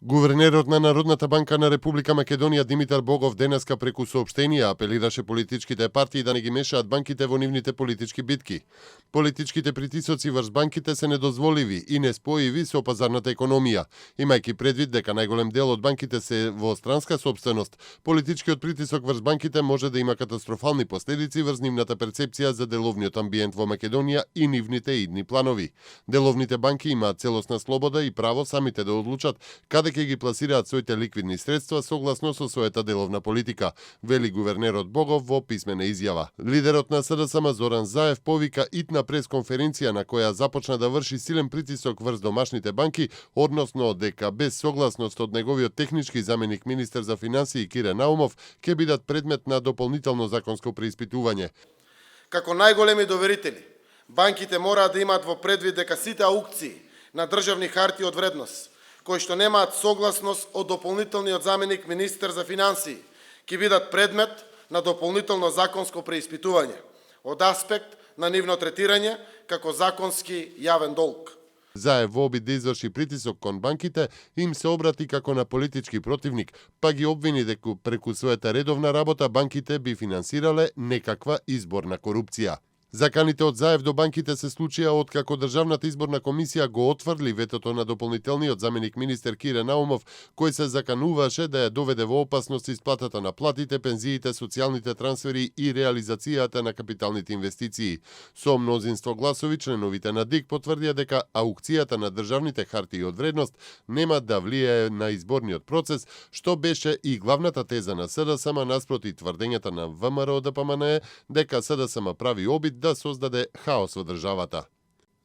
Гувернерот на Народната банка на Република Македонија Димитар Богов денеска преку соопштенија апелираше политичките партии да не ги мешаат банките во нивните политички битки. Политичките притисоци врз банките се недозволиви и неспојиви со пазарната економија, имајќи предвид дека најголем дел од банките се во странска сопственост. Политичкиот притисок врз банките може да има катастрофални последици врз нивната перцепција за деловниот амбиент во Македонија и нивните идни планови. Деловните банки имаат целосна слобода и право самите да одлучат каде ќе ги пласираат своите ликвидни средства согласно со својата деловна политика, вели гувернерот Богов во писмена изјава. Лидерот на СДСМ Зоран Заев повика итна пресконференција на која започна да врши силен притисок врз домашните банки, односно дека без согласност од неговиот технички заменик министер за финансии Кире Наумов ќе бидат предмет на дополнително законско преиспитување. Како најголеми доверители, банките мораат да имаат во предвид дека сите аукции на државни харти од вредност кои што немаат согласност од дополнителниот заменик министер за финансии, ќе бидат предмет на дополнително законско преиспитување од аспект на нивно третирање како законски јавен долг. Заев во обид да изврши притисок кон банките, им се обрати како на политички противник, па ги обвини дека преку својата редовна работа банките би финансирале некаква изборна корупција. Заканите од Заев до банките се случија откако Државната изборна комисија го отврли ветото на дополнителниот заменик министер Кире Наумов, кој се закануваше да ја доведе во опасност исплатата на платите, пензиите, социјалните трансфери и реализацијата на капиталните инвестиции. Со мнозинство гласови, членовите на ДИК потврдија дека аукцијата на државните хартии од вредност нема да влијае на изборниот процес, што беше и главната теза на СДСМ наспроти тврдењата на ВМРО ДПМНЕ дека СДСМ прави обид да создаде хаос во државата.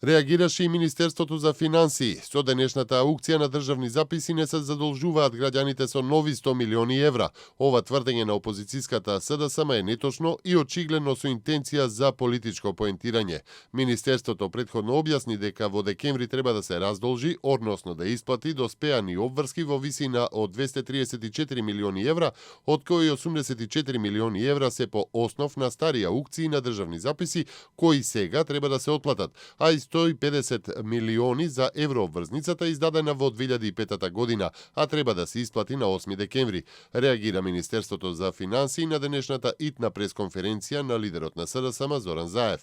Реагираше и Министерството за финансии. Со денешната аукција на државни записи не се задолжуваат граѓаните со нови 100 милиони евра. Ова тврдење на опозицијската СДСМ е неточно и очигледно со интенција за политичко поентирање. Министерството претходно објасни дека во декември треба да се раздолжи, односно да исплати доспеани обврски во висина од 234 милиони евра, од кои 84 милиони евра се по основ на стари аукции на државни записи, кои сега треба да се отплатат, а и 150 милиони за еврообврзницата издадена во 2005 година, а треба да се исплати на 8 декември. Реагира Министерството за финансии на денешната итна пресконференција на лидерот на СДСМ Зоран Заев.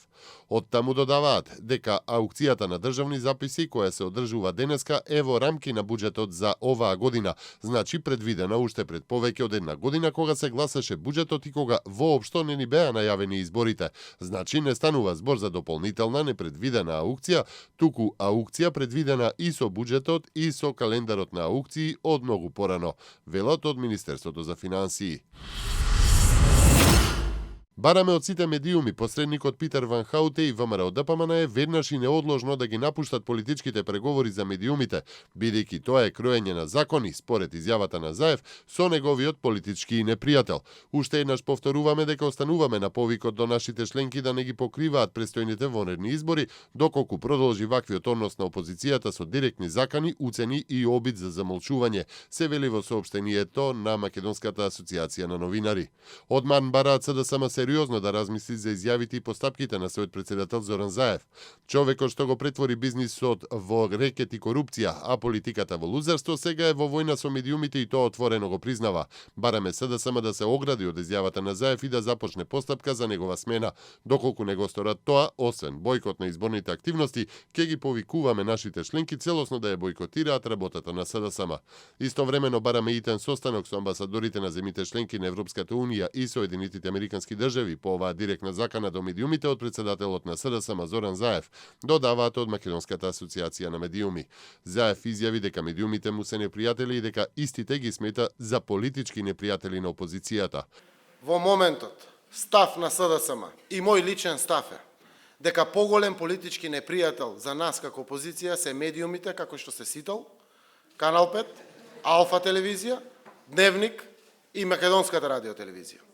Од таму додаваат дека аукцијата на државни записи која се одржува денеска е во рамки на буџетот за оваа година, значи предвидена уште пред повеќе од една година кога се гласаше буџетот и кога воопшто не ни беа најавени изборите. Значи не станува збор за дополнителна непредвидена аукција, туку аукција предвидена и со буџетот и со календарот на аукции од многу порано, велат од Министерството за финансии. Бараме од сите медиуми посредникот Питер Ван Хауте и ВМРО ДПМНЕ веднаш и неодложно да ги напуштат политичките преговори за медиумите, бидејќи тоа е кроење на закони, според изјавата на Заев, со неговиот политички непријател. Уште еднаш повторуваме дека остануваме на повикот до нашите членки да не ги покриваат престојните вонредни избори, доколку продолжи ваквиот однос на опозицијата со директни закани, уцени и обид за замолчување, се вели во соопштението на Македонската асоциација на новинари. Одман бараат СДСМ сериозно да размисли за изјавите и постапките на својот председател Зоран Заев. Човекот што го претвори бизнисот во рекет и корупција, а политиката во лузерство, сега е во војна со медиумите и тоа отворено го признава. Бараме СДСМ да се огради од изјавата на Заев и да започне постапка за негова смена. Доколку не го сторат тоа, освен бојкот на изборните активности, ќе ги повикуваме нашите членки целосно да ја бојкотираат работата на СДСМ. Истовремено бараме итен состанок со амбасадорите на земите членки на Европската унија и Соединетите американски држави по оваа директна закана до медиумите од председателот на СДСМ Зоран Заев, додаваат од Македонската асоциација на медиуми. Заев изјави дека медиумите му се непријатели и дека истите ги смета за политички непријатели на опозицијата. Во моментот, став на СДСМ и мој личен став е дека поголем политички непријател за нас како опозиција се медиумите како што се Сител, Канал 5, Алфа телевизија, Дневник и Македонската радиотелевизија.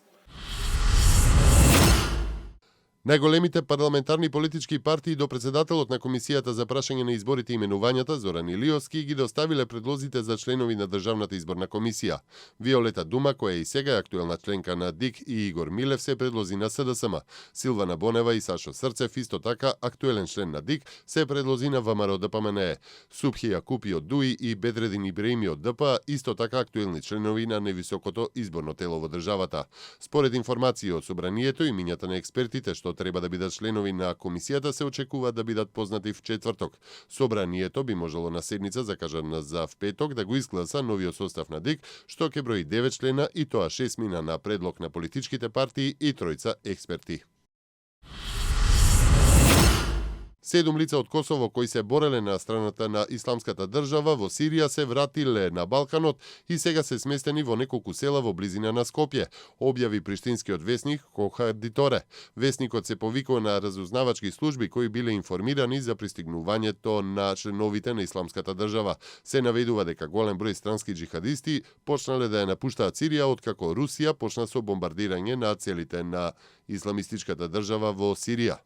Најголемите парламентарни политички партии до председателот на Комисијата за прашање на изборите и именувањата Зоран Илиовски ги доставиле предлозите за членови на Државната изборна комисија. Виолета Дума, која и сега е актуелна членка на ДИК, и Игор Милев се предлози на СДСМ. Силвана Бонева и Сашо Срцев, исто така актуелен член на ДИК, се предлози на ВМРО ДПМНЕ. Субхи Јакупи од ДУИ и Бедредин Ибраими од ДП, исто така актуелни членови на невисокото изборно тело во државата. Според информации од собранието и мињата на експертите што треба да бидат членови на комисијата, се очекува да бидат познати в четврток. Собранието би можело на седница закажана за в петок да го изгласа новиот состав на ДИК, што ќе брои 9 члена и тоа 6 мина на предлог на политичките партии и 3 експерти. 7 лица од Косово кои се бореле на страната на Исламската држава во Сирија се вратиле на Балканот и сега се сместени во неколку села во близина на Скопје, објави приштинскиот весник Кохардиторе. Весникот се повикува на разузнавачки служби кои биле информирани за пристигнувањето на членовите на Исламската држава. Се наведува дека голем број странски джихадисти почнале да ја напуштаат Сирија откако Русија почна со бомбардирање на целите на Исламистичката држава во Сирија.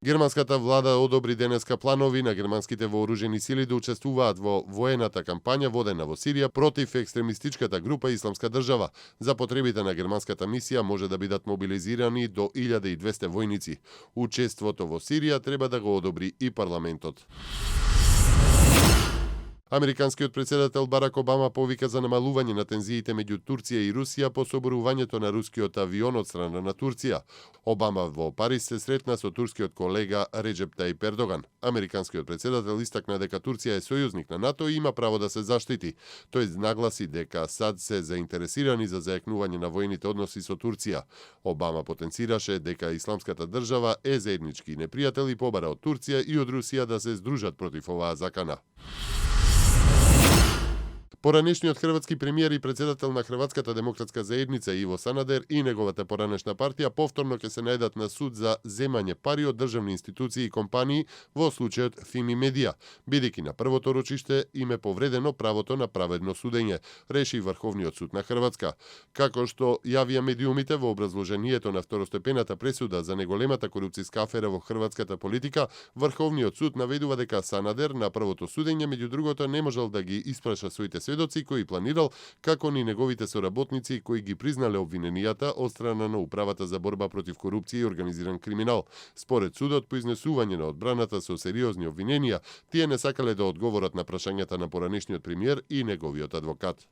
Германската влада одобри денеска планови на германските вооружени сили да учествуваат во воената кампања водена во Сирија против екстремистичката група Исламска држава. За потребите на германската мисија може да бидат мобилизирани до 1200 војници. Учеството во Сирија треба да го одобри и парламентот. Американскиот председател Барак Обама повика за намалување на тензиите меѓу Турција и Русија по соборувањето на рускиот авион од страна на Турција. Обама во Париз се сретна со турскиот колега Реджеп Тајип Ердоган. Американскиот председател истакна дека Турција е сојузник на НАТО и има право да се заштити. Тој нагласи дека САД се заинтересирани за зајакнување на војните односи со Турција. Обама потенцираше дека Исламската држава е заеднички непријател и побара од Турција и од Русија да се здружат против оваа закана. Поранешниот хрватски премиер и председател на Хрватската демократска заедница Иво Санадер и неговата поранешна партија повторно ќе се најдат на суд за земање пари од државни институции и компании во случајот Фими Медија, бидејќи на првото рочиште им е повредено правото на праведно судење, реши Врховниот суд на Хрватска. Како што јавија медиумите во образложението на второстепената пресуда за неголемата корупцијска афера во хрватската политика, Врховниот суд наведува дека Санадер на првото судење меѓу другото не можел да ги испраша своите сведоци кои планирал, како ни неговите соработници кои ги признале обвиненијата од страна на Управата за борба против корупција и организиран криминал. Според судот, по изнесување на одбраната со сериозни обвиненија, тие не сакале да одговорат на прашањата на поранешниот премиер и неговиот адвокат.